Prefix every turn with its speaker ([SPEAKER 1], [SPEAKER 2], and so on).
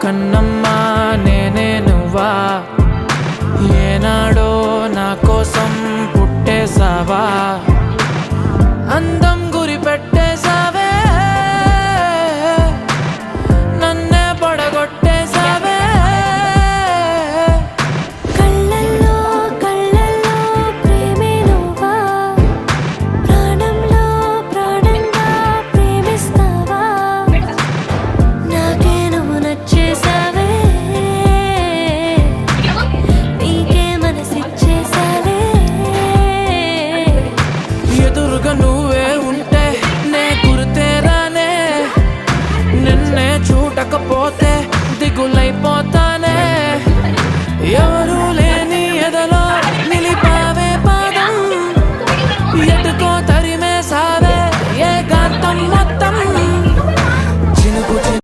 [SPEAKER 1] కన్నమ్మా నేనే నువ్వా ఏనాడో నా కోసం పుట్టేసావా అందం గురి పెట్టేసావే నన్నే పడగొట్టేసావే
[SPEAKER 2] కళ్ళల్లో కళ్ళల్లో ప్రేమే నువ్వా ప్రాణంలో ప్రాణంగా ప్రేమిస్తావా నాకే నువ్వు నచ్చేసావే నీకే మనసిచ్చేసావే
[SPEAKER 1] ఎదురుగా నువ్వే ఉంటే నే గుర్తేరానే నిన్నే చూడకపోతే దిగులైపోతానే ఎవరు